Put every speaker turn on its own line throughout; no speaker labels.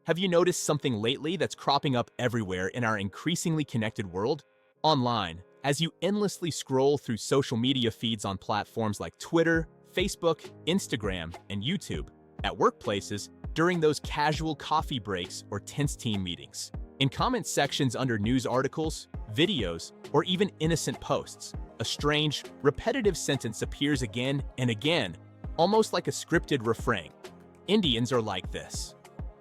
Have you noticed something lately that's cropping up everywhere in our increasingly connected world? Online, as you endlessly scroll through social media feeds on platforms like Twitter, Facebook, Instagram, and YouTube, at workplaces, during those casual coffee breaks or tense team meetings, in comment sections under news articles, videos, or even innocent posts, a strange, repetitive sentence appears again and again, almost like a scripted refrain. Indians are like this.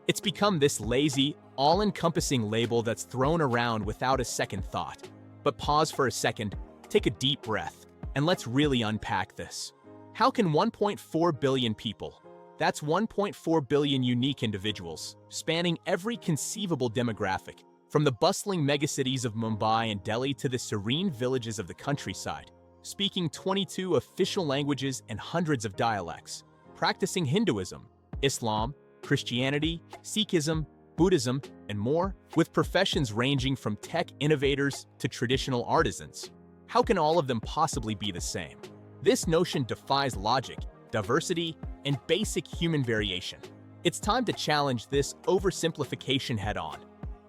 It's become this lazy, all-encompassing label that's thrown around without a second thought. But pause for a second, take a deep breath, and let's really unpack this. How can 1.4 billion people, that's 1.4 billion unique individuals, spanning every conceivable demographic, from the bustling megacities of Mumbai and Delhi to the serene villages of the countryside, speaking 22 official languages and hundreds of dialects, practicing Hinduism, Islam, Christianity, Sikhism, Buddhism, and more, with professions ranging from tech innovators to traditional artisans? How can all of them possibly be the same? This notion defies logic, diversity, and basic human variation. It's time to challenge this oversimplification head-on.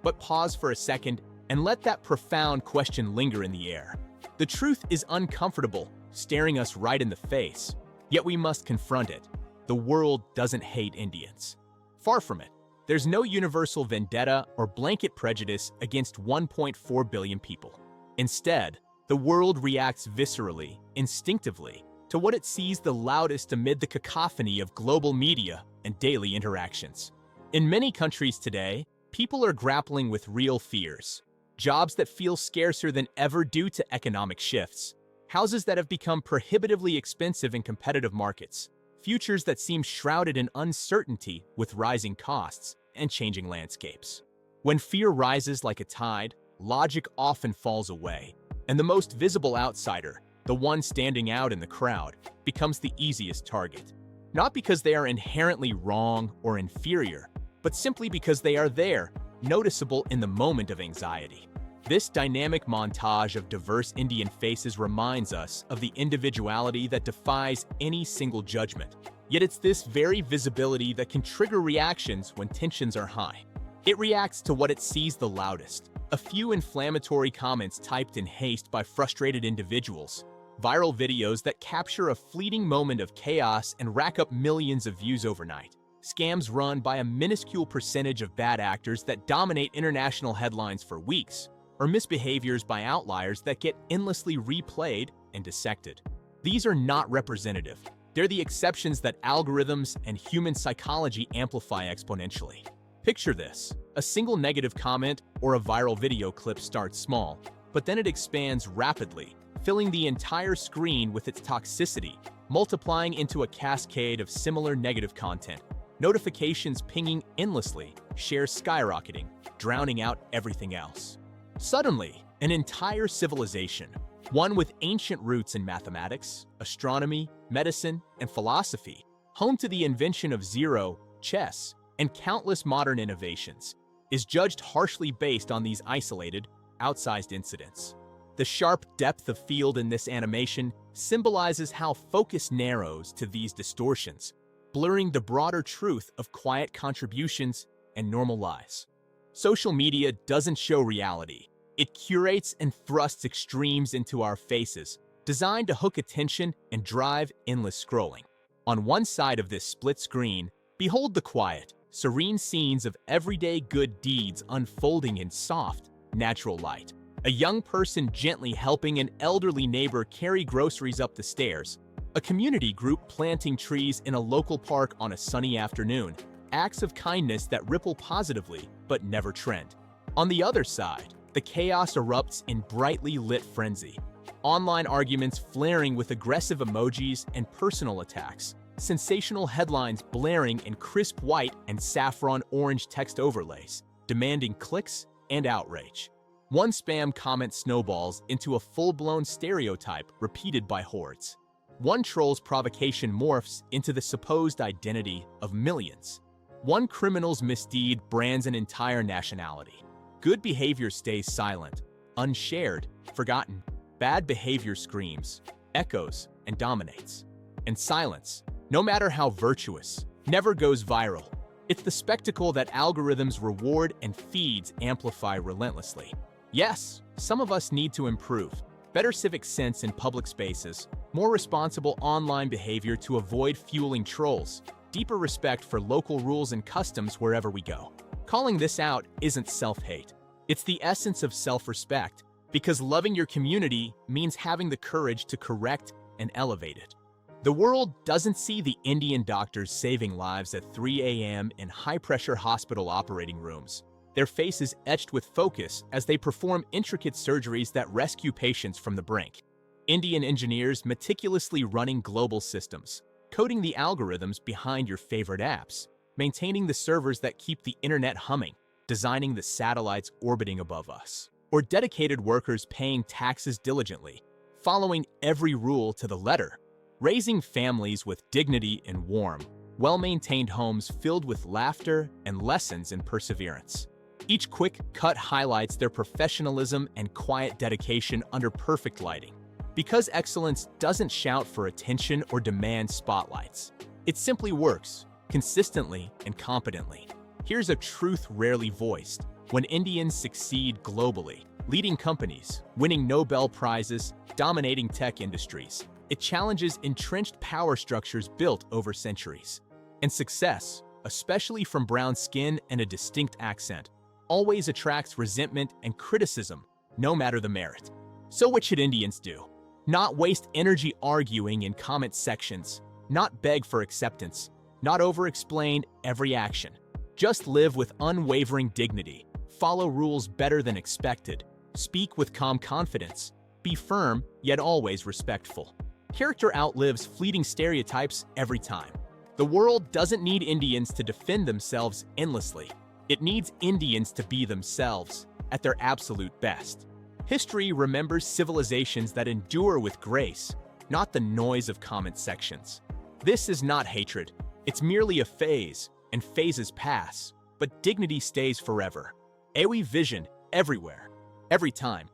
But pause for a second and let that profound question linger in the air. The truth is uncomfortable, staring us right in the face, yet we must confront it. The world doesn't hate Indians. Far from it. There's no universal vendetta or blanket prejudice against 1.4 billion people. Instead, the world reacts viscerally, instinctively, to what it sees the loudest amid the cacophony of global media and daily interactions. In many countries today, people are grappling with real fears. Jobs that feel scarcer than ever due to economic shifts. Houses that have become prohibitively expensive in competitive markets. Futures that seem shrouded in uncertainty with rising costs and changing landscapes. When fear rises like a tide, logic often falls away, and the most visible outsider, the one standing out in the crowd, becomes the easiest target. Not because they are inherently wrong or inferior, but simply because they are there, noticeable in the moment of anxiety. This dynamic montage of diverse Indian faces reminds us of the individuality that defies any single judgment. Yet it's this very visibility that can trigger reactions when tensions are high. It reacts to what it sees the loudest. A few inflammatory comments typed in haste by frustrated individuals. Viral videos that capture a fleeting moment of chaos and rack up millions of views overnight. Scams run by a minuscule percentage of bad actors that dominate international headlines for weeks. Or misbehaviors by outliers that get endlessly replayed and dissected. These are not representative. They're the exceptions that algorithms and human psychology amplify exponentially. Picture this. A single negative comment or a viral video clip starts small, but then it expands rapidly, filling the entire screen with its toxicity, multiplying into a cascade of similar negative content. Notifications pinging endlessly, shares skyrocketing, drowning out everything else. Suddenly, an entire civilization, one with ancient roots in mathematics, astronomy, medicine, and philosophy, home to the invention of zero, chess, and countless modern innovations, is judged harshly based on these isolated, outsized incidents. The sharp depth of field in this animation symbolizes how focus narrows to these distortions, blurring the broader truth of quiet contributions and normal lives. Social media doesn't show reality. It curates and thrusts extremes into our faces, designed to hook attention and drive endless scrolling. On one side of this split screen, behold the quiet, serene scenes of everyday good deeds unfolding in soft, natural light. A young person gently helping an elderly neighbor carry groceries up the stairs. A community group planting trees in a local park on a sunny afternoon. Acts of kindness that ripple positively but never trend. On the other side, the chaos erupts in brightly lit frenzy. Online arguments flaring with aggressive emojis and personal attacks. Sensational headlines blaring in crisp white and saffron orange text overlays, demanding clicks and outrage. One spam comment snowballs into a full-blown stereotype repeated by hordes. One troll's provocation morphs into the supposed identity of millions. One criminal's misdeed brands an entire nationality. Good behavior stays silent, unshared, forgotten. Bad behavior screams, echoes, and dominates. And silence, no matter how virtuous, never goes viral. It's the spectacle that algorithms reward and feeds amplify relentlessly. Yes, some of us need to improve. Better civic sense in public spaces, more responsible online behavior to avoid fueling trolls, deeper respect for local rules and customs wherever we go. Calling this out isn't self-hate. It's the essence of self-respect, because loving your community means having the courage to correct and elevate it. The world doesn't see the Indian doctors saving lives at 3 a.m. in high-pressure hospital operating rooms, their faces etched with focus as they perform intricate surgeries that rescue patients from the brink. Indian engineers meticulously running global systems, coding the algorithms behind your favorite apps, maintaining the servers that keep the internet humming, designing the satellites orbiting above us, or dedicated workers paying taxes diligently, following every rule to the letter, raising families with dignity and warm, well-maintained homes filled with laughter and lessons in perseverance. Each quick cut highlights their professionalism and quiet dedication under perfect lighting. Because excellence doesn't shout for attention or demand spotlights. It simply works, consistently and competently. Here's a truth rarely voiced. When Indians succeed globally, leading companies, winning Nobel Prizes, dominating tech industries, it challenges entrenched power structures built over centuries. And success, especially from brown skin and a distinct accent, always attracts resentment and criticism, no matter the merit. So what should Indians do? Not waste energy arguing in comment sections, not beg for acceptance, not over-explain every action. Just live with unwavering dignity, follow rules better than expected, speak with calm confidence, be firm yet always respectful. Character outlives fleeting stereotypes every time. The world doesn't need Indians to defend themselves endlessly. It needs Indians to be themselves, at their absolute best. History remembers civilizations that endure with grace, not the noise of comment sections. This is not hatred. It's merely a phase, and phases pass, but dignity stays forever. AOE vision everywhere, every time.